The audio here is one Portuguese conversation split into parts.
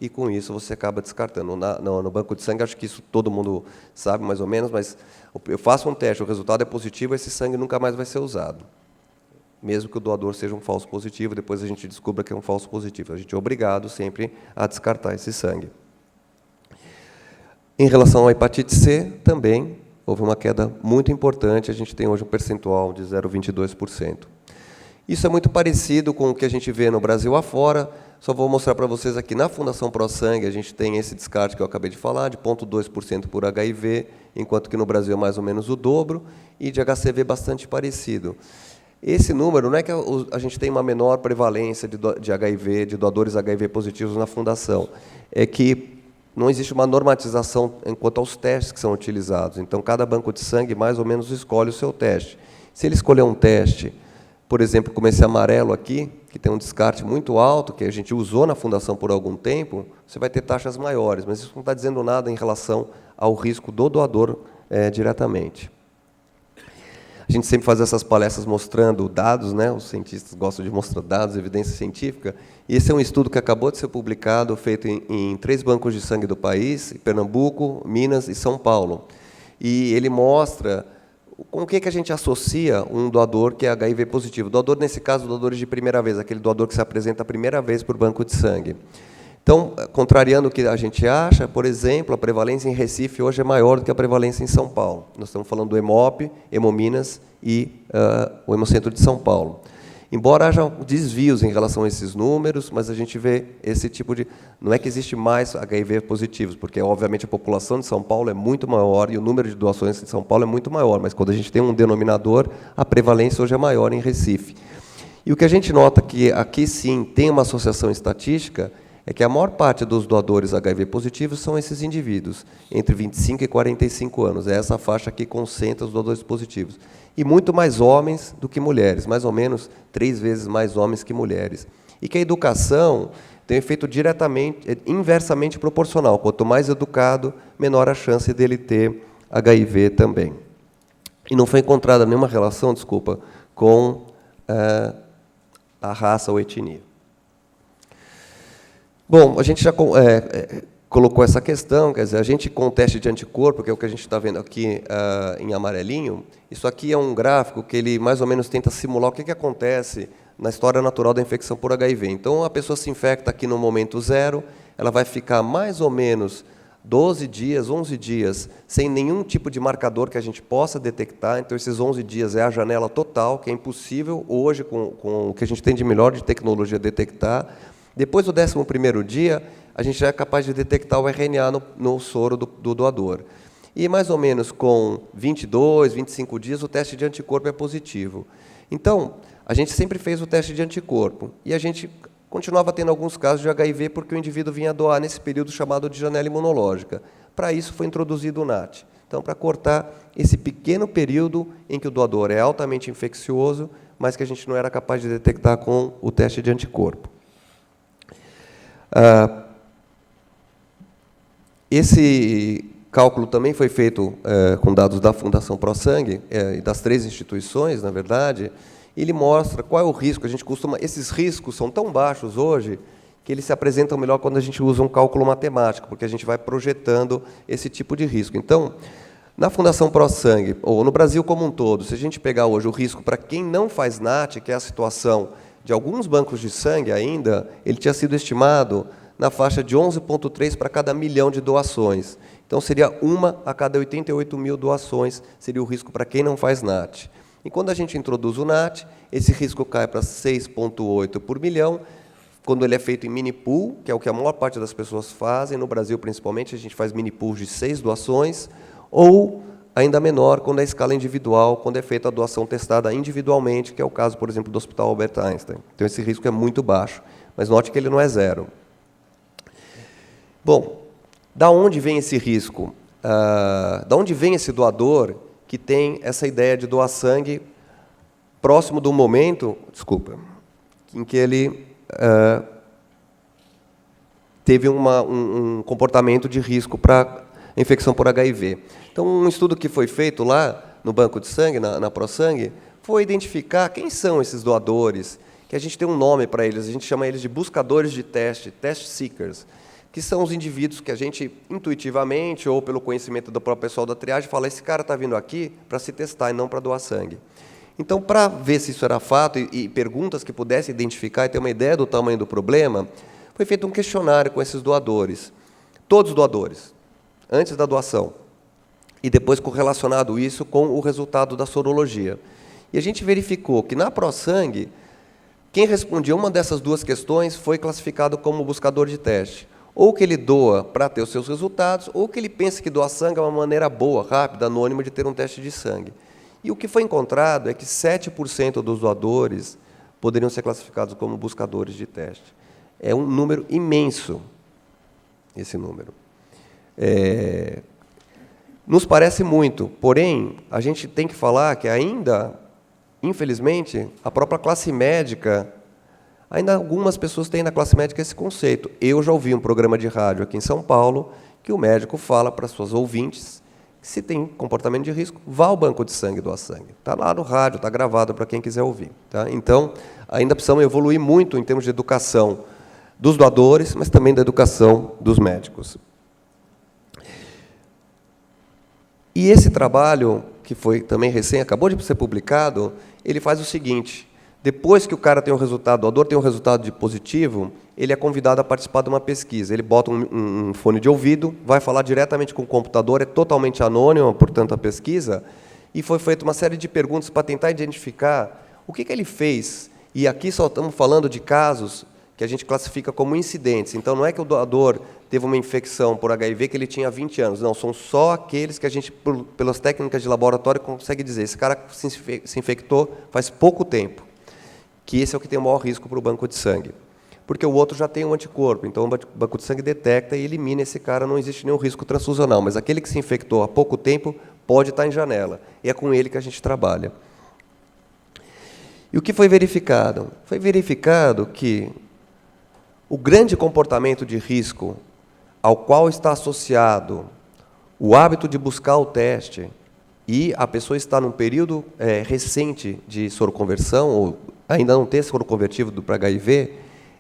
e, com isso, você acaba descartando. No banco de sangue, acho que isso todo mundo sabe, mais ou menos, mas eu faço um teste, o resultado é positivo, esse sangue nunca mais vai ser usado. Mesmo que o doador seja um falso positivo, depois a gente descubra que é um falso positivo. A gente é obrigado sempre a descartar esse sangue. Em relação à hepatite C, também houve uma queda muito importante, a gente tem hoje um percentual de 0,22%. Isso é muito parecido com o que a gente vê no Brasil afora. Só vou mostrar para vocês aqui, na Fundação ProSangue, a gente tem esse descarte que eu acabei de falar, de 0,2% por HIV, enquanto que no Brasil é mais ou menos o dobro, e de HCV bastante parecido. Esse número não é que a gente tem uma menor prevalência de HIV, de doadores HIV positivos na Fundação, é que não existe uma normatização quanto aos testes que são utilizados. Então, cada banco de sangue mais ou menos escolhe o seu teste. Se ele escolher um teste, por exemplo, como esse amarelo aqui, que tem um descarte muito alto, que a gente usou na Fundação por algum tempo, você vai ter taxas maiores, mas isso não está dizendo nada em relação ao risco do doador diretamente. A gente sempre faz essas palestras mostrando dados, né? Os cientistas gostam de mostrar dados, evidência científica, e esse é um estudo que acabou de ser publicado, feito em 3 bancos de sangue do país, em Pernambuco, Minas e São Paulo. E ele mostra com o que a gente associa um doador que é HIV positivo. Doador, nesse caso, doadores de primeira vez, aquele doador que se apresenta a primeira vez por banco de sangue. Então, contrariando o que a gente acha, por exemplo, a prevalência em Recife hoje é maior do que a prevalência em São Paulo. Nós estamos falando do Hemop, Hemominas e o Hemocentro de São Paulo. Embora haja desvios em relação a esses números, mas a gente vê esse tipo de... Não é que existe mais HIV positivos, porque, obviamente, a população de São Paulo é muito maior e o número de doações de São Paulo é muito maior, mas quando a gente tem um denominador, a prevalência hoje é maior em Recife. E o que a gente nota que aqui, sim, tem uma associação estatística, é que a maior parte dos doadores HIV positivos são esses indivíduos, entre 25 e 45 anos. É essa faixa que concentra os doadores positivos. E muito mais homens do que mulheres, mais ou menos 3 vezes mais homens que mulheres. E que a educação tem um efeito inversamente proporcional. Quanto mais educado, menor a chance dele ter HIV também. E não foi encontrada nenhuma relação, com a raça ou etnia. Bom, a gente já colocou essa questão, quer dizer, a gente com o teste de anticorpo, que é o que a gente está vendo aqui em amarelinho, isso aqui é um gráfico que ele mais ou menos tenta simular o que acontece na história natural da infecção por HIV. Então, a pessoa se infecta aqui no momento 0, ela vai ficar mais ou menos 12 dias, 11 dias, sem nenhum tipo de marcador que a gente possa detectar. Então, esses 11 dias é a janela total, que é impossível hoje, com o que a gente tem de melhor de tecnologia, detectar. Depois do 11º dia, a gente já é capaz de detectar o RNA no soro do doador. E, mais ou menos, com 22, 25 dias, o teste de anticorpo é positivo. Então, a gente sempre fez o teste de anticorpo. E a gente continuava tendo alguns casos de HIV porque o indivíduo vinha doar nesse período chamado de janela imunológica. Para isso, foi introduzido o NAT. Então, para cortar esse pequeno período em que o doador é altamente infeccioso, mas que a gente não era capaz de detectar com o teste de anticorpo. Esse cálculo também foi feito com dados da Fundação ProSangue e das 3 instituições, na verdade. Ele mostra qual é o risco. Esses riscos são tão baixos hoje que eles se apresentam melhor quando a gente usa um cálculo matemático, porque a gente vai projetando esse tipo de risco. Então, na Fundação ProSangue, ou no Brasil como um todo, se a gente pegar hoje o risco para quem não faz NAT, que é a situação de alguns bancos de sangue ainda, ele tinha sido estimado na faixa de 11,3 para cada 1 milhão de doações. Então, seria 1 a cada 88 mil doações, seria o risco para quem não faz NAT. E quando a gente introduz o NAT, esse risco cai para 6,8 por milhão, quando ele é feito em mini pool, que é o que a maior parte das pessoas fazem, no Brasil principalmente, a gente faz mini pools de 6 doações, ou ainda menor quando é escala individual, quando é feita a doação testada individualmente, que é o caso, por exemplo, do Hospital Albert Einstein. Então, esse risco é muito baixo, mas note que ele não é 0. Bom, da onde vem esse risco? Da onde vem esse doador que tem essa ideia de doar sangue próximo do momento, em que ele teve um comportamento de risco para infecção por HIV. Então, um estudo que foi feito lá no banco de sangue, na ProSangue, foi identificar quem são esses doadores que a gente tem um nome para eles, a gente chama eles de buscadores de teste, test seekers, que são os indivíduos que a gente, intuitivamente, ou pelo conhecimento do próprio pessoal da triagem, fala, esse cara está vindo aqui para se testar e não para doar sangue. Então, para ver se isso era fato e perguntas que pudessem identificar e ter uma ideia do tamanho do problema, foi feito um questionário com esses doadores, todos os doadores, antes da doação, e depois correlacionado isso com o resultado da sorologia. E a gente verificou que, na ProSangue, quem respondia uma dessas duas questões foi classificado como buscador de teste. Ou que ele doa para ter os seus resultados, ou que ele pensa que doar sangue é uma maneira boa, rápida, anônima de ter um teste de sangue. E o que foi encontrado é que 7% dos doadores poderiam ser classificados como buscadores de teste. É um número imenso, esse número. Nos parece muito, porém, a gente tem que falar que ainda, infelizmente, a própria classe médica, ainda algumas pessoas têm na classe médica esse conceito. Eu já ouvi um programa de rádio aqui em São Paulo que o médico fala para as suas ouvintes que, se tem comportamento de risco, vá ao banco de sangue e doar sangue. Está lá no rádio, está gravado para quem quiser ouvir. Tá? Então, ainda precisamos evoluir muito em termos de educação dos doadores, mas também da educação dos médicos. E esse trabalho, que foi também acabou de ser publicado, ele faz o seguinte: depois que o cara tem um resultado, o doador tem um resultado de positivo, ele é convidado a participar de uma pesquisa. Ele bota um fone de ouvido, vai falar diretamente com o computador, é totalmente anônimo, portanto, a pesquisa, e foi feita uma série de perguntas para tentar identificar o que ele fez. E aqui só estamos falando de casos que a gente classifica como incidentes. Então, não é que o doador teve uma infecção por HIV que ele tinha 20 anos. Não, são só aqueles que a gente, pelas técnicas de laboratório, consegue dizer. Esse cara se infectou faz pouco tempo, que esse é o que tem o maior risco para o banco de sangue. Porque o outro já tem um anticorpo, então o banco de sangue detecta e elimina esse cara, não existe nenhum risco transfusional. Mas aquele que se infectou há pouco tempo pode estar em janela. E é com ele que a gente trabalha. E o que foi verificado? Foi verificado que o grande comportamento de risco ao qual está associado o hábito de buscar o teste e a pessoa está num período recente de soroconversão, ou ainda não ter soro convertido para HIV,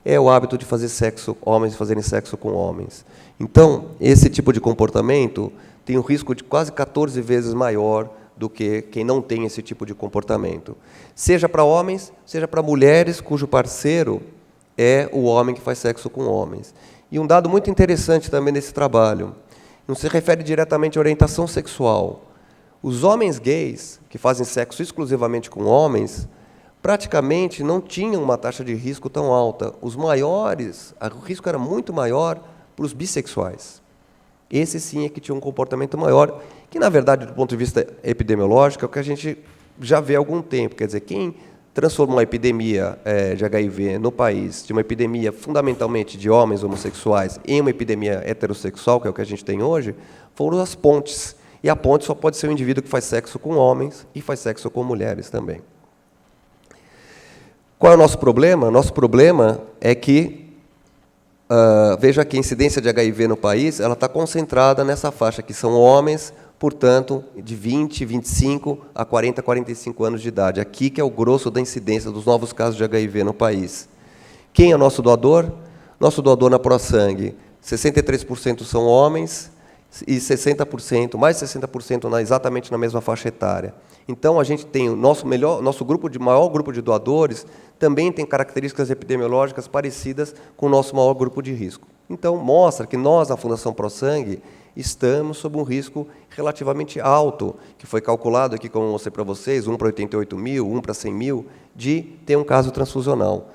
é o hábito de fazer sexo, homens fazerem sexo com homens. Então, esse tipo de comportamento tem um risco de quase 14 vezes maior do que quem não tem esse tipo de comportamento. Seja para homens, seja para mulheres cujo parceiro é o homem que faz sexo com homens. E um dado muito interessante também nesse trabalho, não se refere diretamente à orientação sexual. Os homens gays, que fazem sexo exclusivamente com homens, praticamente não tinham uma taxa de risco tão alta. Os maiores, o risco era muito maior para os bissexuais. Esse sim é que tinha um comportamento maior, que, na verdade, do ponto de vista epidemiológico, é o que a gente já vê há algum tempo. Quer dizer, quem transformou a epidemia de HIV no país, de uma epidemia fundamentalmente de homens homossexuais, em uma epidemia heterossexual, que é o que a gente tem hoje, foram as pontes. E a ponte só pode ser um indivíduo que faz sexo com homens e faz sexo com mulheres também. Qual é o nosso problema? Nosso problema é que, veja que a incidência de HIV no país ela está concentrada nessa faixa, que são homens, portanto, de 20, 25 a 40, 45 anos de idade. Aqui que é o grosso da incidência dos novos casos de HIV no país. Quem é o nosso doador? Nosso doador na ProSangue, 63% são homens e 60%, mais de 60% exatamente na mesma faixa etária. Então, a gente tem o nosso maior grupo de doadores, também tem características epidemiológicas parecidas com o nosso maior grupo de risco. Então, mostra que nós, na Fundação ProSangue, estamos sob um risco relativamente alto, que foi calculado aqui, como eu mostrei para vocês, 1 para 88 mil, 1 para 100 mil, de ter um caso transfusional.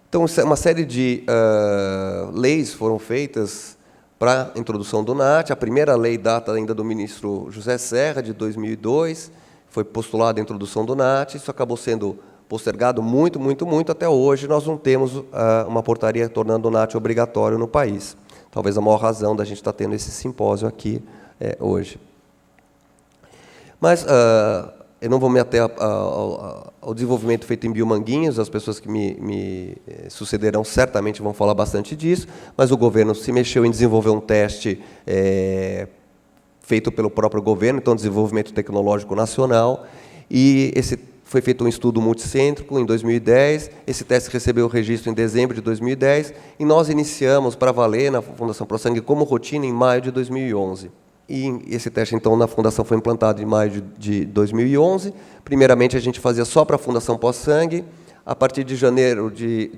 Então, uma série de leis foram feitas para a introdução do NAT. A primeira lei data ainda do ministro José Serra, de 2002, foi postulada a introdução do NAT, isso acabou sendo postergado muito, muito, muito, até hoje nós não temos uma portaria tornando o NAT obrigatório no país. Talvez a maior razão da gente estar tendo esse simpósio aqui hoje. Mas eu não vou me ater ao desenvolvimento feito em Biomanguinhos, as pessoas que me sucederão certamente vão falar bastante disso, mas o governo se mexeu em desenvolver um teste feito pelo próprio governo, então desenvolvimento tecnológico nacional, e foi feito um estudo multicêntrico em 2010, esse teste recebeu o registro em dezembro de 2010, e nós iniciamos para valer na Fundação ProSangue como rotina em maio de 2011. E esse teste, então, na Fundação foi implantado em maio de 2011. Primeiramente, a gente fazia só para a Fundação ProSangue. A partir de em janeiro de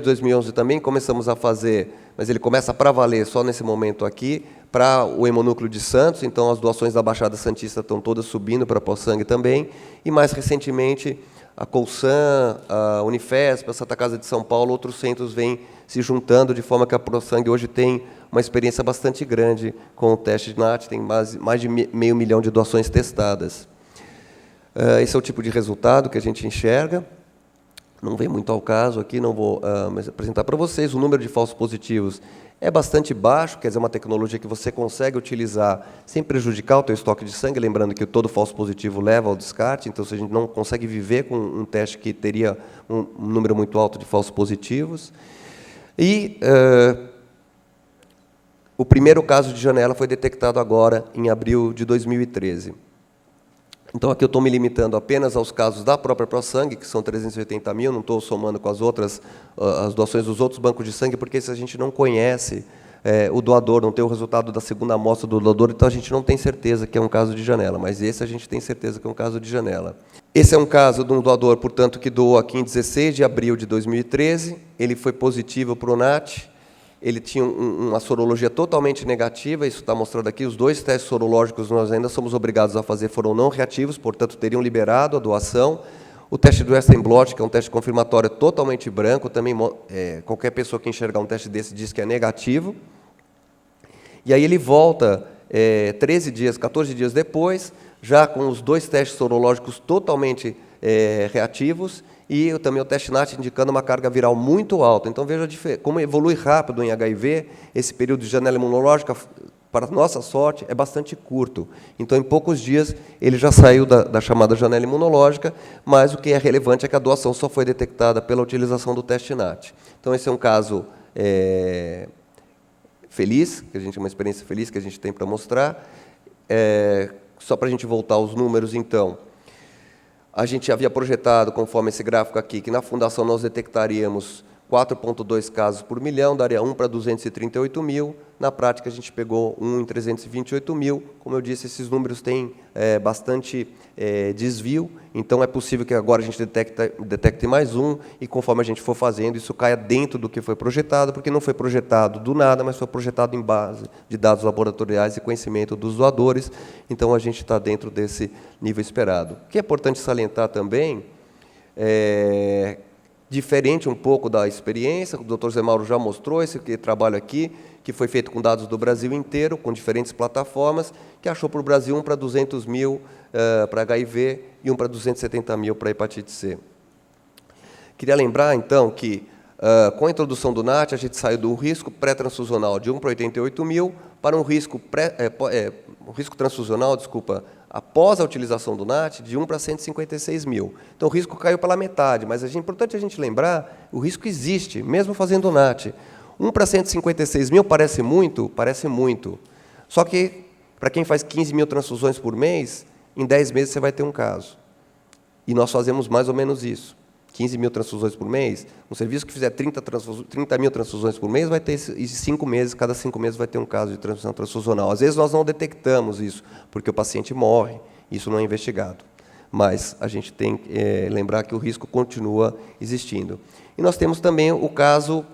2011 também começamos a fazer, mas ele começa para valer só nesse momento aqui, para o Hemonúcleo de Santos, então as doações da Baixada Santista estão todas subindo para a ProSangue também, e mais recentemente a Colsan, a Unifesp, a Santa Casa de São Paulo, outros centros vêm se juntando, de forma que a ProSangue hoje tem uma experiência bastante grande com o teste de NAT, tem mais de 500 mil de doações testadas. Esse é o tipo de resultado que a gente enxerga. Não vem muito ao caso aqui, não vou apresentar para vocês. O número de falsos positivos é bastante baixo, quer dizer, é uma tecnologia que você consegue utilizar sem prejudicar o teu estoque de sangue, lembrando que todo falso positivo leva ao descarte, então se a gente não consegue viver com um teste que teria um número muito alto de falsos positivos. E o primeiro caso de janela foi detectado agora, em abril de 2013. Então, aqui eu estou me limitando apenas aos casos da própria ProSangue, que são 380 mil, não estou somando com as outras, as doações dos outros bancos de sangue, porque se a gente não conhece o doador, não tem o resultado da segunda amostra do doador, então a gente não tem certeza que é um caso de janela, mas esse a gente tem certeza que é um caso de janela. Esse é um caso de um doador, portanto, que doou aqui em 16 de abril de 2013, ele foi positivo para o NAT, ele tinha uma sorologia totalmente negativa, isso está mostrado aqui, os 2 testes sorológicos nós ainda somos obrigados a fazer foram não reativos, portanto, teriam liberado a doação. O teste do Western blot, que é um teste confirmatório totalmente branco, também qualquer pessoa que enxergar um teste desse diz que é negativo. E aí ele volta 14 dias depois, já com os 2 testes sorológicos totalmente reativos, e também o teste NAT indicando uma carga viral muito alta. Então, veja como evolui rápido em HIV, esse período de janela imunológica, para nossa sorte, é bastante curto. Então, em poucos dias, ele já saiu da chamada janela imunológica, mas o que é relevante é que a doação só foi detectada pela utilização do teste NAT. Então, esse é um caso feliz, que a gente uma experiência feliz que a gente tem para mostrar. Só para a gente voltar aos números, então, a gente havia projetado, conforme esse gráfico aqui, que na Fundação nós detectaríamos 4,2 casos por milhão, daria 1 para 238 mil. Na prática, a gente pegou 1 em 328 mil. Como eu disse, esses números têm bastante desvio, então é possível que agora a gente detecte mais um, e conforme a gente for fazendo, isso caia dentro do que foi projetado, porque não foi projetado do nada, mas foi projetado em base de dados laboratoriais e conhecimento dos doadores, então a gente está dentro desse nível esperado. O que é importante salientar também diferente um pouco da experiência, o Dr. Zé Mauro já mostrou esse trabalho aqui, que foi feito com dados do Brasil inteiro, com diferentes plataformas, que achou para o Brasil 1 para 200 mil para HIV e 1 para 270 mil para hepatite C. Queria lembrar, então, que com a introdução do NAT, a gente saiu do risco pré-transfusional de 1 para 88 mil para um risco, transfusional, após a utilização do NAT, de 1 para 156 mil. Então, o risco caiu pela metade, mas é importante a gente lembrar, o risco existe, mesmo fazendo o NAT. 1 para 156 mil parece muito? Parece muito. Só que, para quem faz 15 mil transfusões por mês, em 10 meses você vai ter um caso. E nós fazemos mais ou menos isso. 15 mil transfusões por mês, um serviço que fizer 30 mil transfusões por mês vai ter 5 meses, cada 5 meses vai ter um caso de transfusão transfusional. Às vezes nós não detectamos isso, porque o paciente morre, isso não é investigado. Mas a gente tem que lembrar que o risco continua existindo. E nós temos também o caso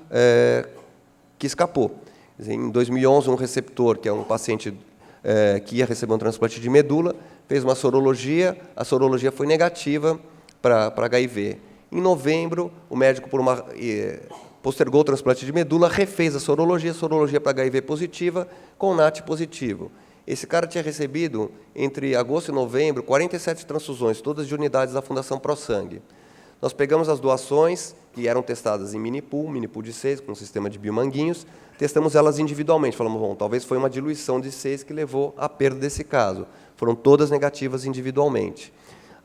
que escapou. Em 2011, um receptor, que é um paciente que ia receber um transplante de medula, fez uma sorologia, a sorologia foi negativa para HIV. Em novembro, o médico, postergou o transplante de medula, refez a sorologia para HIV positiva, com NAT positivo. Esse cara tinha recebido, entre agosto e novembro, 47 transfusões, todas de unidades da Fundação ProSangue. Nós pegamos as doações, que eram testadas em mini-pool de 6, com um sistema de biomanguinhos, testamos elas individualmente. Falamos, bom, talvez foi uma diluição de 6 que levou à perda desse caso. Foram todas negativas individualmente.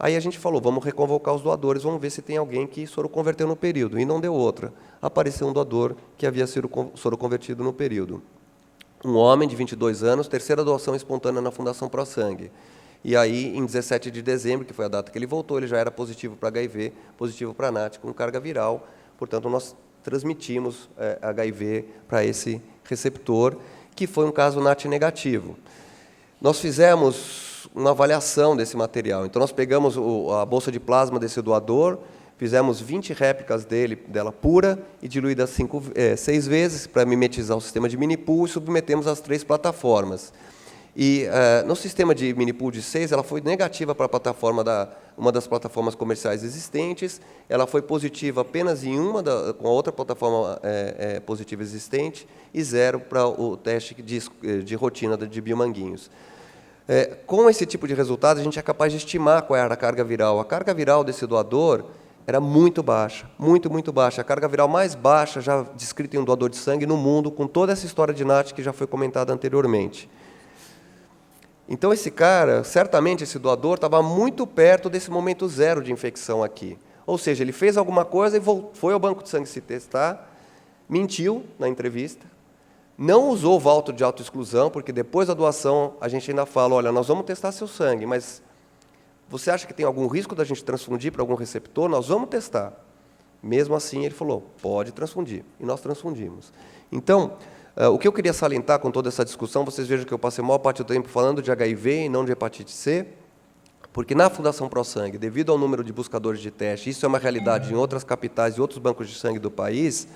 Aí a gente falou, vamos reconvocar os doadores, vamos ver se tem alguém que soroconverteu no período. E não deu outra. Apareceu um doador que havia sido soroconvertido no período. Um homem de 22 anos, terceira doação espontânea na Fundação ProSangue. E aí, em 17 de dezembro, que foi a data que ele voltou, ele já era positivo para HIV, positivo para NAT, com carga viral. Portanto, nós transmitimos HIV para esse receptor, que foi um caso NAT negativo. Nós fizemos uma avaliação desse material. Então, nós pegamos a bolsa de plasma desse doador, fizemos 20 réplicas dela pura e diluída 6 vezes para mimetizar o sistema de mini-pool e submetemos às 3 plataformas. E no sistema de mini-pool de 6, ela foi negativa para a plataforma uma das plataformas comerciais existentes, ela foi positiva apenas em com a outra plataforma positiva existente e 0 para o teste de rotina de Biomanguinhos. Com esse tipo de resultado, a gente é capaz de estimar qual era a carga viral. A carga viral desse doador era muito baixa, muito baixa. A carga viral mais baixa já descrita em um doador de sangue no mundo, com toda essa história de NAT que já foi comentada anteriormente. Então, esse cara, certamente esse doador, estava muito perto desse momento 0 de infecção aqui. Ou seja, ele fez alguma coisa e foi ao banco de sangue se testar, mentiu na entrevista, não usou o voto de autoexclusão, porque depois da doação a gente ainda fala, olha, nós vamos testar seu sangue, mas você acha que tem algum risco da gente transfundir para algum receptor? Nós vamos testar. Mesmo assim, ele falou, pode transfundir. E nós transfundimos. Então, o que eu queria salientar com toda essa discussão, vocês vejam que eu passei a maior parte do tempo falando de HIV e não de hepatite C, porque na Fundação ProSangue, devido ao número de buscadores de teste, isso é uma realidade em outras capitais e outros bancos de sangue do país,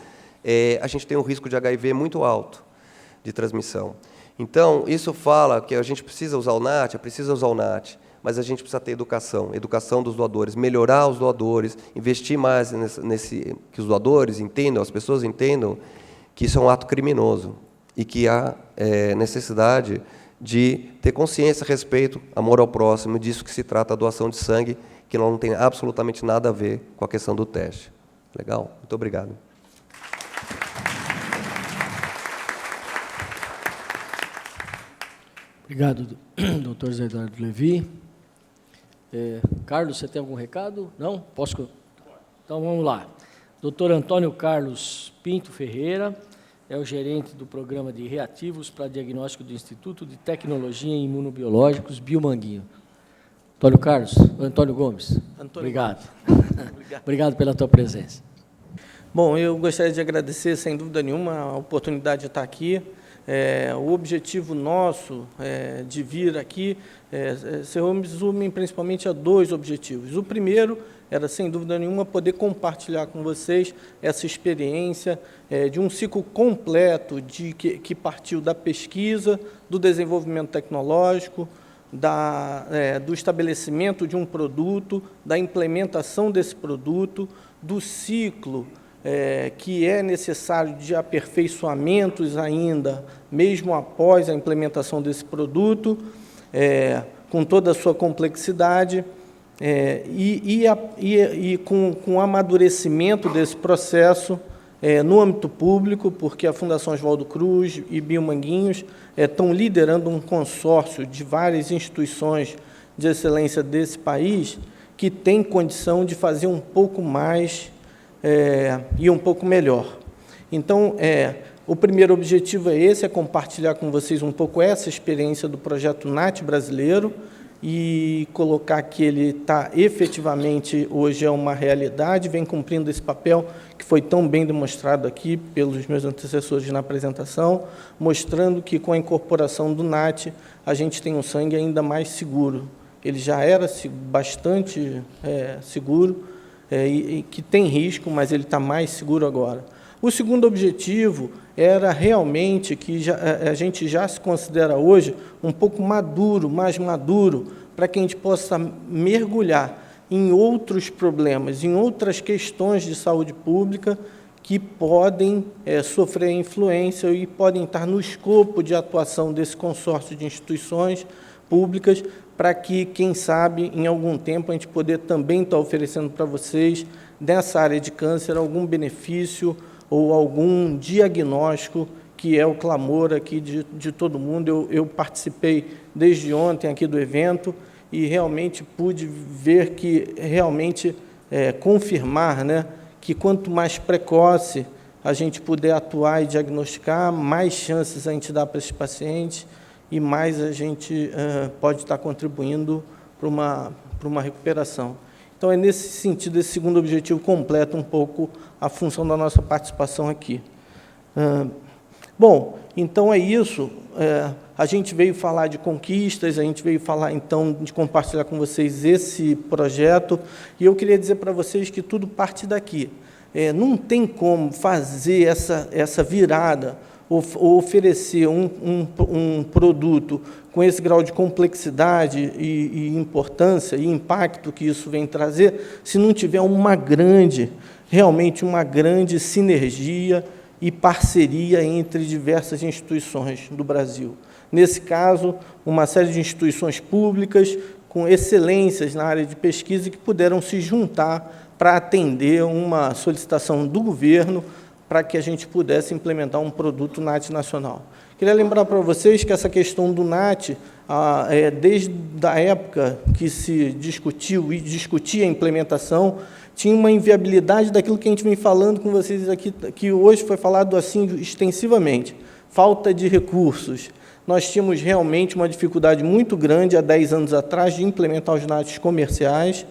a gente tem um risco de HIV muito alto de transmissão. Então, isso fala que a gente precisa usar o NAT, mas a gente precisa ter educação dos doadores, melhorar os doadores, investir mais que os doadores entendam, as pessoas entendam que isso é um ato criminoso e que há necessidade de ter consciência a respeito, amor ao próximo, disso que se trata a doação de sangue, que não tem absolutamente nada a ver com a questão do teste. Legal? Muito obrigado. Obrigado, doutor Zé Eduardo Levi. Carlos, você tem algum recado? Não? Posso? Então, vamos lá. Doutor Antônio Carlos Pinto Ferreira é o gerente do Programa de Reativos para Diagnóstico do Instituto de Tecnologia em Imunobiológicos, Biomanguinho. Antônio Gomes. Obrigado. Obrigado pela tua presença. Bom, eu gostaria de agradecer, sem dúvida nenhuma, a oportunidade de estar aqui. O objetivo nosso de vir aqui se resume principalmente a 2 objetivos. O primeiro era, sem dúvida nenhuma, poder compartilhar com vocês essa experiência de um ciclo completo que partiu da pesquisa, do desenvolvimento tecnológico, do estabelecimento de um produto, da implementação desse produto, do ciclo que é necessário de aperfeiçoamentos ainda, mesmo após a implementação desse produto, com toda a sua complexidade, e com o amadurecimento desse processo no âmbito público, porque a Fundação Oswaldo Cruz e Biomanguinhos estão liderando um consórcio de várias instituições de excelência desse país que tem condição de fazer um pouco mais e um pouco melhor. Então, o primeiro objetivo é esse, é compartilhar com vocês um pouco essa experiência do projeto NAT brasileiro e colocar que ele está efetivamente, hoje é uma realidade, vem cumprindo esse papel que foi tão bem demonstrado aqui pelos meus antecessores na apresentação, mostrando que com a incorporação do NAT, a gente tem um sangue ainda mais seguro. Ele já era bastante seguro, e que tem risco, mas ele está mais seguro agora. O segundo objetivo era realmente que a gente já se considera hoje um pouco mais maduro, para que a gente possa mergulhar em outros problemas, em outras questões de saúde pública que podem sofrer influência e podem estar no escopo de atuação desse consórcio de instituições públicas, para que, quem sabe, em algum tempo, a gente poder também estar oferecendo para vocês, nessa área de câncer, algum benefício ou algum diagnóstico, que é o clamor aqui de todo mundo. Eu participei desde ontem aqui do evento e realmente pude ver que, realmente, confirmar, né, que quanto mais precoce a gente puder atuar e diagnosticar, mais chances a gente dá para esses pacientes. e mais a gente pode estar contribuindo para uma recuperação. Então, é nesse sentido, esse segundo objetivo completa um pouco a função da nossa participação aqui. Bom, então é isso. A gente veio falar de conquistas, a gente veio falar, então, de compartilhar com vocês esse projeto, e eu queria dizer para vocês que tudo parte daqui. Não tem como fazer essa virada, ou oferecer um produto com esse grau de complexidade e importância e impacto que isso vem trazer, se não tiver realmente uma grande sinergia e parceria entre diversas instituições do Brasil. Nesse caso, uma série de instituições públicas com excelências na área de pesquisa que puderam se juntar para atender uma solicitação do governo para que a gente pudesse implementar um produto NAT nacional. Queria lembrar para vocês que essa questão do NAT, desde a época que se discutiu e discutia a implementação, tinha uma inviabilidade daquilo que a gente vem falando com vocês aqui, que hoje foi falado assim extensivamente, falta de recursos. Nós tínhamos realmente uma dificuldade muito grande há 10 anos atrás de implementar os NATs comerciais,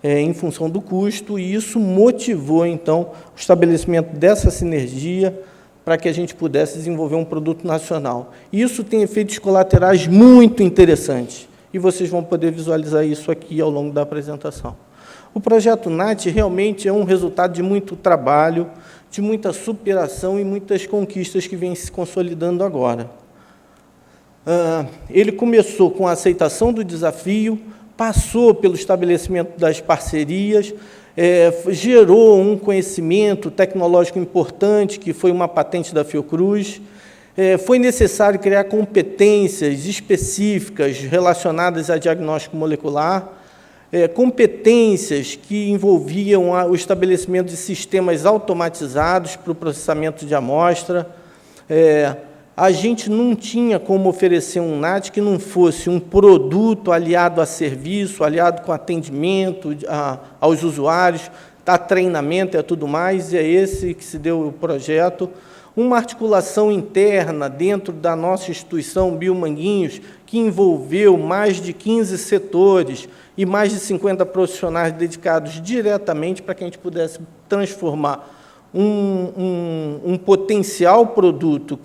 em função do custo, e isso motivou, então, o estabelecimento dessa sinergia para que a gente pudesse desenvolver um produto nacional. Isso tem efeitos colaterais muito interessantes, e vocês vão poder visualizar isso aqui ao longo da apresentação. O projeto NAT realmente é um resultado de muito trabalho, de muita superação e muitas conquistas que vêm se consolidando agora. Ele começou com a aceitação do desafio, passou pelo estabelecimento das parcerias, gerou um conhecimento tecnológico importante, que foi uma patente da Fiocruz. Foi necessário criar competências específicas relacionadas a diagnóstico molecular, competências que envolviam o estabelecimento de sistemas automatizados para o processamento de amostra. A gente não tinha como oferecer um NAT que não fosse um produto aliado a serviço, aliado com atendimento aos usuários, a treinamento e tudo mais, e é esse que se deu o projeto. Uma articulação interna dentro da nossa instituição Biomanguinhos, que envolveu mais de 15 setores e mais de 50 profissionais dedicados diretamente para que a gente pudesse transformar um potencial produto,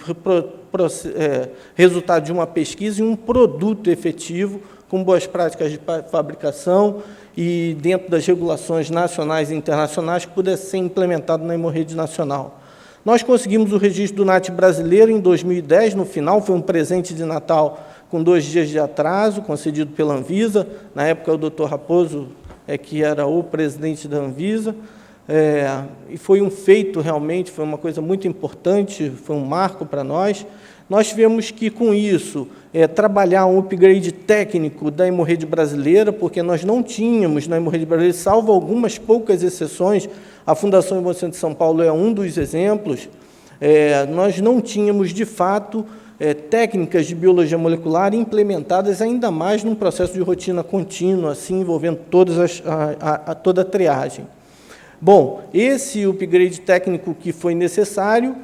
resultado de uma pesquisa, em um produto efetivo, com boas práticas de fabricação e dentro das regulações nacionais e internacionais que pudesse ser implementado na hemorroide nacional. Nós conseguimos o registro do NAT brasileiro em 2010, no final, foi um presente de Natal com 2 dias de atraso, concedido pela Anvisa. Na época, o Dr. Raposo, que era o presidente da Anvisa, e foi um feito realmente, foi uma coisa muito importante, foi um marco para nós. Nós tivemos que, com isso, trabalhar um upgrade técnico da hemorroide brasileira, porque nós não tínhamos na hemorroide brasileira, salvo algumas poucas exceções, a Fundação Hemocentro de São Paulo é um dos exemplos, nós não tínhamos, de fato, técnicas de biologia molecular implementadas ainda mais num processo de rotina contínua, assim, envolvendo toda a triagem. Bom, esse upgrade técnico que foi necessário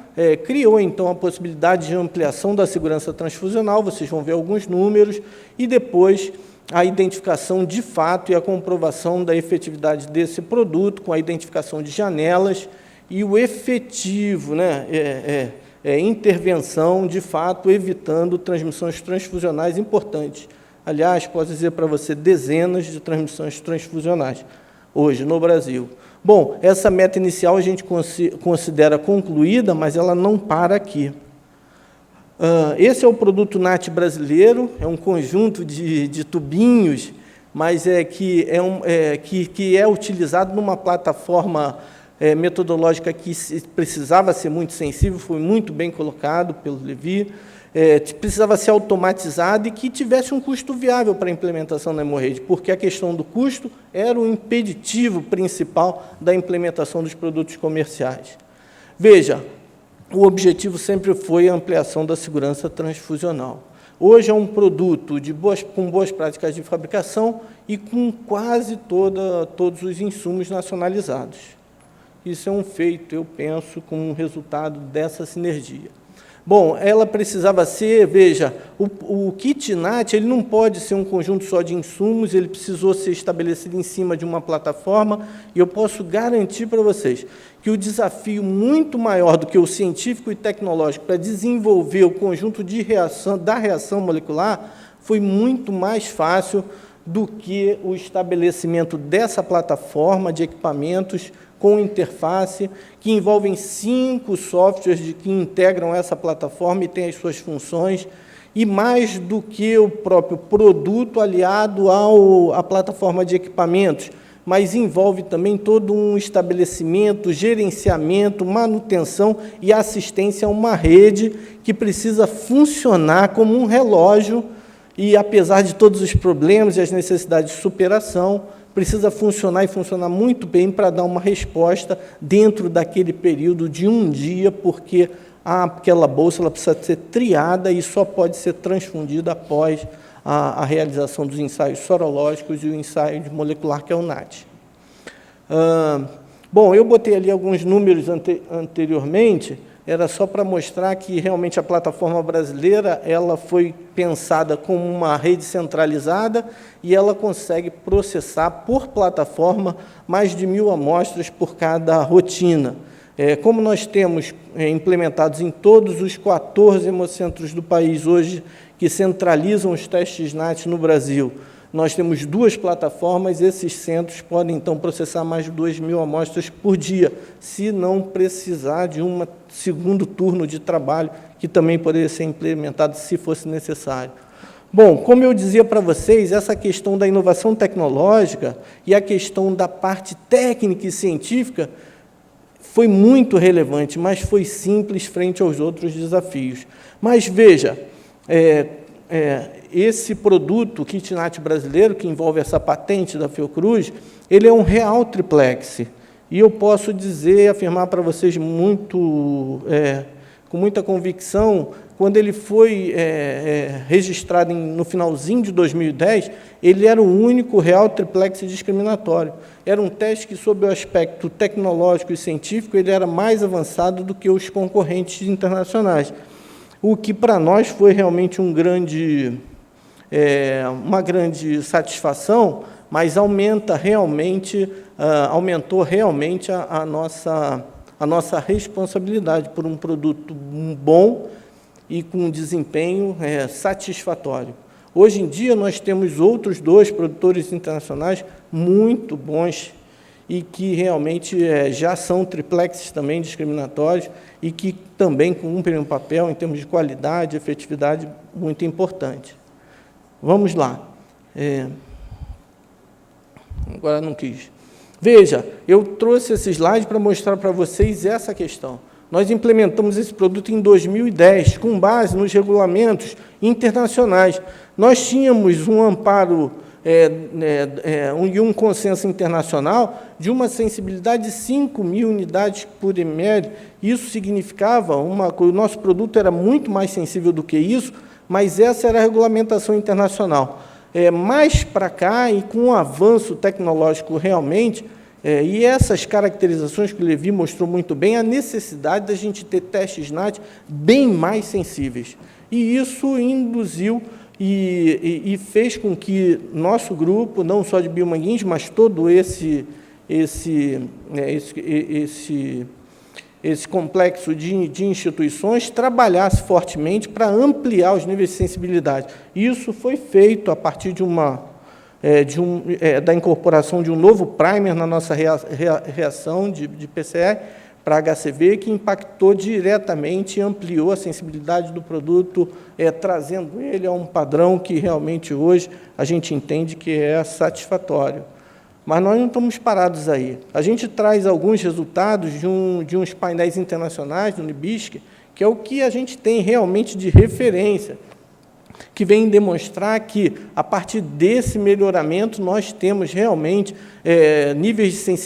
criou, então, a possibilidade de ampliação da segurança transfusional, vocês vão ver alguns números, e depois a identificação de fato e a comprovação da efetividade desse produto, com a identificação de janelas e o efetivo, intervenção, de fato, evitando transmissões transfusionais importantes. Aliás, posso dizer para você, dezenas de transmissões transfusionais hoje no Brasil. Bom, essa meta inicial a gente considera concluída, mas ela não para aqui. Esse é o produto NAT brasileiro, é um conjunto de tubinhos, mas que é utilizado numa plataforma metodológica que precisava ser muito sensível, foi muito bem colocado pelo Levi, precisava ser automatizado e que tivesse um custo viável para a implementação da hemorroide, porque a questão do custo era o impeditivo principal da implementação dos produtos comerciais. Veja, o objetivo sempre foi a ampliação da segurança transfusional. Hoje é um produto com boas práticas de fabricação e com quase todos os insumos nacionalizados. Isso é um feito, eu penso, com um resultado dessa sinergia. Bom, ela precisava ser, veja, o kit NAT, ele não pode ser um conjunto só de insumos, ele precisou ser estabelecido em cima de uma plataforma, e eu posso garantir para vocês que o desafio muito maior do que o científico e tecnológico para desenvolver o conjunto de reação, da reação molecular foi muito mais fácil do que o estabelecimento dessa plataforma de equipamentos com interface, que envolvem 5 softwares que integram essa plataforma e têm as suas funções, e mais do que o próprio produto aliado à plataforma de equipamentos, mas envolve também todo um estabelecimento, gerenciamento, manutenção e assistência a uma rede que precisa funcionar como um relógio e, apesar de todos os problemas e as necessidades de superação, precisa funcionar e funcionar muito bem para dar uma resposta dentro daquele período de um dia, porque aquela bolsa ela precisa ser triada e só pode ser transfundida após a realização dos ensaios sorológicos e o ensaio molecular, que é o NAT. Bom, eu botei ali alguns números anteriormente, era só para mostrar que realmente a plataforma brasileira ela foi pensada como uma rede centralizada e ela consegue processar por plataforma mais de 1.000 amostras por cada rotina. Como nós temos implementados em todos os 14 hemocentros do país hoje que centralizam os testes NAT no Brasil, nós temos 2 plataformas, esses centros podem, então, processar mais de 2.000 amostras por dia, se não precisar de um segundo turno de trabalho, que também poderia ser implementado se fosse necessário. Bom, como eu dizia para vocês, essa questão da inovação tecnológica e a questão da parte técnica e científica foi muito relevante, mas foi simples frente aos outros desafios. Mas, veja, esse produto, o kit NAT brasileiro, que envolve essa patente da Fiocruz, ele é um real triplex. E eu posso dizer, afirmar para vocês com muita convicção, quando ele foi registrado no finalzinho de 2010, ele era o único real triplex discriminatório. Era um teste que, sob o aspecto tecnológico e científico, ele era mais avançado do que os concorrentes internacionais. O que, para nós, foi realmente uma grande satisfação, mas aumentou realmente a nossa responsabilidade por um produto bom e com um desempenho satisfatório. Hoje em dia, nós temos outros 2 produtores internacionais muito bons e que realmente já são triplexes também discriminatórios e que também cumprem um papel, em termos de qualidade e efetividade, muito importante. Vamos lá. Agora não quis. Veja, eu trouxe esse slide para mostrar para vocês essa questão. Nós implementamos esse produto em 2010, com base nos regulamentos internacionais. Nós tínhamos um amparo e um consenso internacional de uma sensibilidade de 5.000 unidades por ml. Isso significava o nosso produto era muito mais sensível do que isso, mas essa era a regulamentação internacional. Mais para cá, e com o avanço tecnológico realmente, e essas caracterizações que o Levi mostrou muito bem, a necessidade da gente ter testes NAT bem mais sensíveis. E isso induziu e fez com que nosso grupo, não só de Biomanguins, mas todo esse complexo de instituições trabalhasse fortemente para ampliar os níveis de sensibilidade. Isso foi feito a partir da incorporação de um novo primer na nossa reação de PCR para HCV, que impactou diretamente e ampliou a sensibilidade do produto, trazendo ele a um padrão que realmente hoje a gente entende que é satisfatório. Mas nós não estamos parados aí. A gente traz alguns resultados de uns painéis internacionais do NIBISC, que é o que a gente tem realmente de referência, que vem demonstrar que, a partir desse melhoramento, nós temos realmente níveis de sensibilidade